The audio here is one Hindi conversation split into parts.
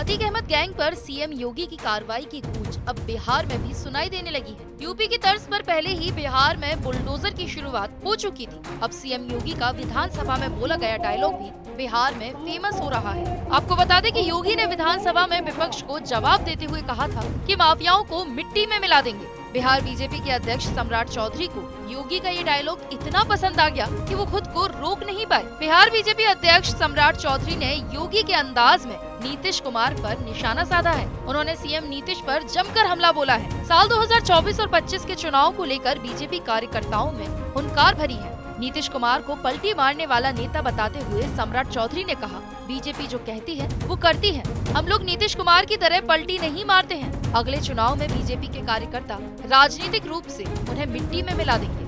अतीक अहमद गैंग पर सीएम योगी की कार्रवाई की गूंज अब बिहार में भी सुनाई देने लगी है। यूपी की तर्ज पर पहले ही बिहार में बुलडोजर की शुरुआत हो चुकी थी। अब सीएम योगी का विधानसभा में बोला गया डायलॉग भी बिहार में फेमस हो रहा है। आपको बता दें कि योगी ने विधानसभा में विपक्ष को जवाब देते हुए कहा था कि माफियाओं को मिट्टी में मिला देंगे। बिहार बीजेपी के अध्यक्ष सम्राट चौधरी को योगी का ये डायलॉग इतना पसंद आ गया कि वो खुद को रोक नहीं पाए। बिहार बीजेपी अध्यक्ष सम्राट चौधरी ने योगी के अंदाज में नीतीश कुमार पर निशाना साधा है। उन्होंने सीएम नीतीश पर जमकर हमला बोला है। साल 2024 और 25 के चुनाव को लेकर बीजेपी कार्यकर्ताओं में हुंकार भरी है। नीतीश कुमार को पलटी मारने वाला नेता बताते हुए सम्राट चौधरी ने कहा, बीजेपी जो कहती है वो करती है। हम लोग नीतीश कुमार की तरह पलटी नहीं मारते हैं। अगले चुनाव में बीजेपी के कार्यकर्ता राजनीतिक रूप से उन्हें मिट्टी में मिला देंगे।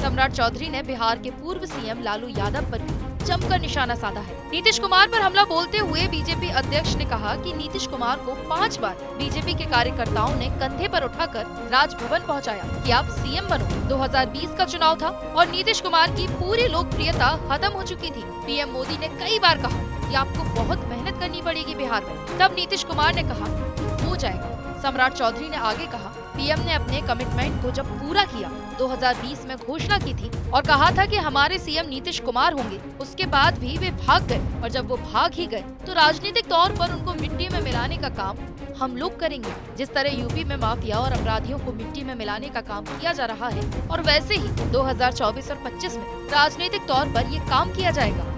सम्राट चौधरी ने बिहार के पूर्व सीएम लालू यादव पर भी जमकर निशाना साधा है। नीतीश कुमार पर हमला बोलते हुए बीजेपी अध्यक्ष ने कहा कि नीतीश कुमार को 5 बार बीजेपी के कार्यकर्ताओं ने कंधे पर उठाकर राजभवन पहुंचाया कि आप सीएम बनो। 2020 का चुनाव था और नीतीश कुमार की पूरी लोकप्रियता खत्म हो चुकी थी। पीएम मोदी ने कई बार कहा कि आपको बहुत मेहनत करनी पड़ेगी बिहार में। तब नीतीश कुमार ने कहा हो जाएगा। सम्राट चौधरी ने आगे कहा, पीएम ने अपने कमिटमेंट को जब पूरा किया, 2020 में घोषणा की थी और कहा था कि हमारे सीएम नीतीश कुमार होंगे। उसके बाद भी वे भाग गए और जब वो भाग ही गए तो राजनीतिक तौर पर उनको मिट्टी में मिलाने का काम हम लोग करेंगे। जिस तरह यूपी में माफिया और अपराधियों को मिट्टी में मिलाने का काम किया जा रहा है और वैसे ही 2024 और 25 में राजनीतिक तौर पर ये काम किया जाएगा।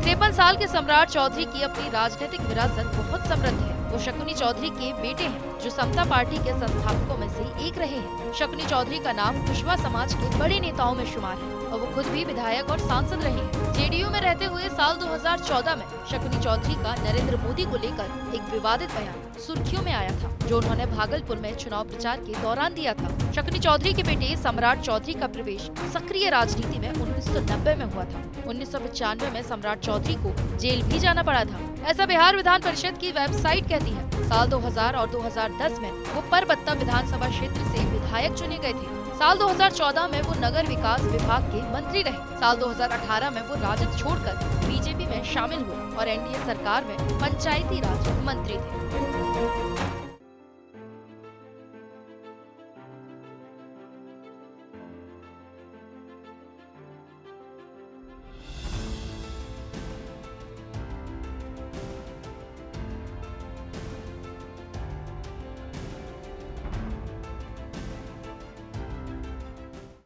53 साल के सम्राट चौधरी की अपनी राजनीतिक विरासत बहुत समृद्ध है। वो शकुनी चौधरी के बेटे हैं जो समता पार्टी के संस्थापकों में से एक रहे हैं। शकुनी चौधरी का नाम कुशवा समाज के बड़े नेताओं में शुमार है और वो खुद भी विधायक और सांसद रहे हैं। जेडीयू में रहते हुए साल 2014 में शकुनी चौधरी का नरेंद्र मोदी को लेकर एक विवादित बयान सुर्खियों में आया था, जो उन्होंने भागलपुर में चुनाव प्रचार के दौरान दिया था। शकुनी चौधरी के बेटे सम्राट चौधरी का प्रवेश सक्रिय राजनीति में 1990 में हुआ था। 1995 में सम्राट चौधरी को जेल भी जाना पड़ा था। ऐसा बिहार विधान परिषद की वेबसाइट कहती है। साल 2000 और 2010 में वो परबत्ता विधानसभा क्षेत्र से विधायक चुने गए थे। साल 2014 में वो नगर विकास विभाग के मंत्री रहे। साल 2018 में वो राजद छोड़कर बीजेपी में शामिल हुए और एनडीए सरकार में पंचायती राज मंत्री थे।